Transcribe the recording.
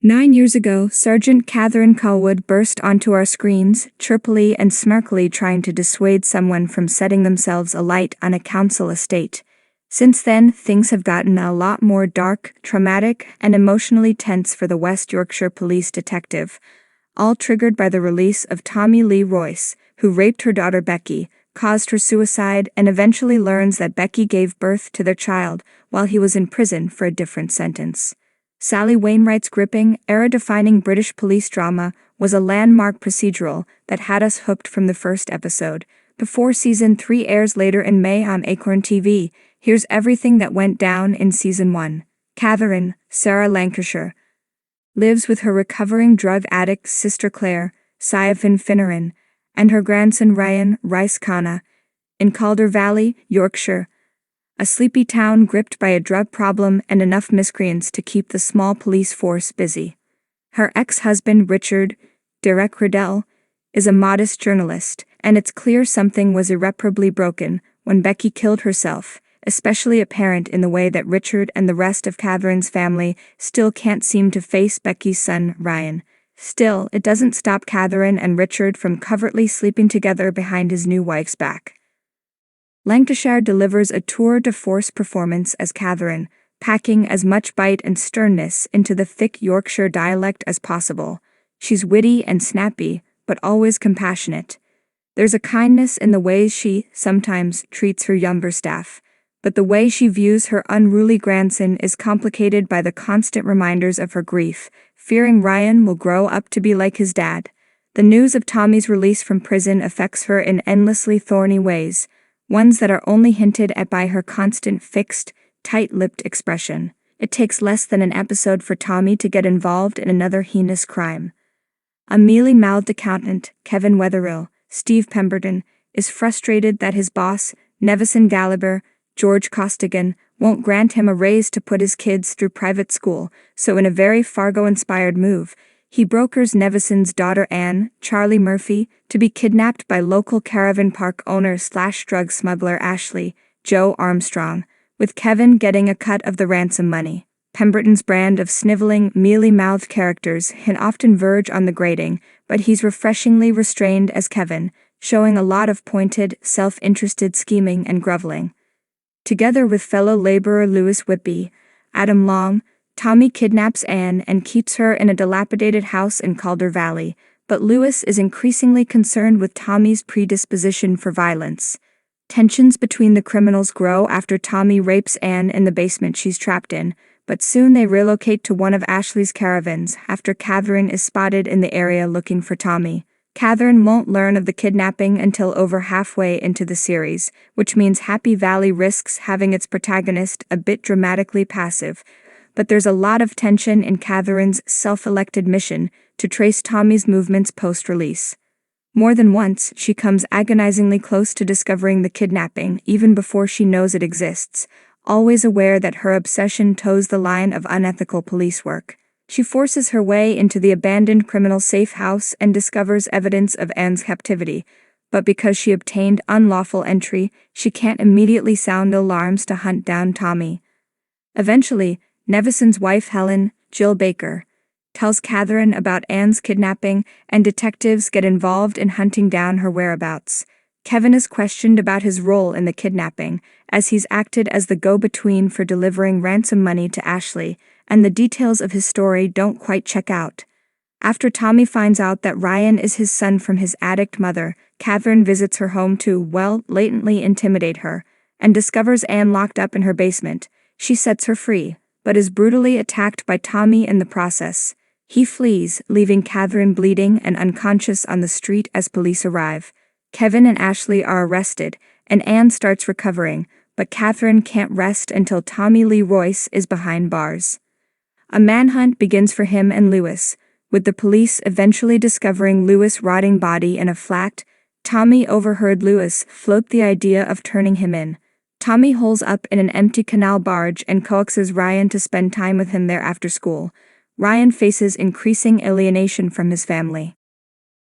9 years ago, Sergeant Catherine Callwood burst onto our screens, chirpily and smirkily trying to dissuade someone from setting themselves alight on a council estate. Since then, things have gotten a lot more dark, traumatic, and emotionally tense for the West Yorkshire police detective, all triggered by the release of Tommy Lee Royce, who raped her daughter Becky, caused her suicide, and eventually learns that Becky gave birth to their child while he was in prison for a different sentence. Sally Wainwright's gripping, era-defining British police drama was a landmark procedural that had us hooked from the first episode. Before Season 3 airs later in May on Acorn TV, here's everything that went down in Season 1. Catherine, Sarah Lancashire, lives with her recovering drug addict sister Claire, Siofin Finneran, and her grandson Ryan, Rice Khanna, in Calder Valley, Yorkshire, a sleepy town gripped by a drug problem and enough miscreants to keep the small police force busy. Her ex-husband Richard, Derek Riddell, is a modest journalist, and it's clear something was irreparably broken when Becky killed herself, especially apparent in the way that Richard and the rest of Catherine's family still can't seem to face Becky's son, Ryan. Still, it doesn't stop Catherine and Richard from covertly sleeping together behind his new wife's back. Lancashire delivers a tour de force performance as Catherine, packing as much bite and sternness into the thick Yorkshire dialect as possible. She's witty and snappy, but always compassionate. There's a kindness in the ways she, sometimes, treats her younger staff, but the way she views her unruly grandson is complicated by the constant reminders of her grief, fearing Ryan will grow up to be like his dad. The news of Tommy's release from prison affects her in endlessly thorny ways, ones that are only hinted at by her constant fixed, tight-lipped expression. It takes less than an episode for Tommy to get involved in another heinous crime. A mealy-mouthed accountant, Kevin Wetherill, Steve Pemberton, is frustrated that his boss, Nevison Gallagher, George Costigan, won't grant him a raise to put his kids through private school, so in a very Fargo-inspired move, he brokers Nevison's daughter Anne, Charlie Murphy, to be kidnapped by local caravan park owner/drug smuggler Ashley, Joe Armstrong, with Kevin getting a cut of the ransom money. Pemberton's brand of sniveling, mealy-mouthed characters can often verge on the grating, but he's refreshingly restrained as Kevin, showing a lot of pointed, self-interested scheming and groveling. Together with fellow laborer Lewis Whitby, Adam Long, Tommy kidnaps Anne and keeps her in a dilapidated house in Calder Valley, but Lewis is increasingly concerned with Tommy's predisposition for violence. Tensions between the criminals grow after Tommy rapes Anne in the basement she's trapped in, but soon they relocate to one of Ashley's caravans after Catherine is spotted in the area looking for Tommy. Catherine won't learn of the kidnapping until over halfway into the series, which means Happy Valley risks having its protagonist a bit dramatically passive, but there's a lot of tension in Catherine's self-elected mission to trace Tommy's movements post-release. More than once, she comes agonizingly close to discovering the kidnapping even before she knows it exists, always aware that her obsession toes the line of unethical police work. She forces her way into the abandoned criminal safe house and discovers evidence of Anne's captivity, but because she obtained unlawful entry, she can't immediately sound alarms to hunt down Tommy. Eventually, Nevison's wife Helen, Jill Baker, tells Catherine about Anne's kidnapping, and detectives get involved in hunting down her whereabouts. Kevin is questioned about his role in the kidnapping, as he's acted as the go-between for delivering ransom money to Ashley, and the details of his story don't quite check out. After Tommy finds out that Ryan is his son from his addict mother, Catherine visits her home to, latently intimidate her, and discovers Anne locked up in her basement. She sets her free, but is brutally attacked by Tommy in the process. He flees, leaving Catherine bleeding and unconscious on the street as police arrive. Kevin and Ashley are arrested, and Anne starts recovering, but Catherine can't rest until Tommy Lee Royce is behind bars. A manhunt begins for him and Lewis, with the police eventually discovering Lewis' rotting body in a flat. Tommy overheard Lewis float the idea of turning him in. Tommy holes up in an empty canal barge and coaxes Ryan to spend time with him there after school. Ryan faces increasing alienation from his family.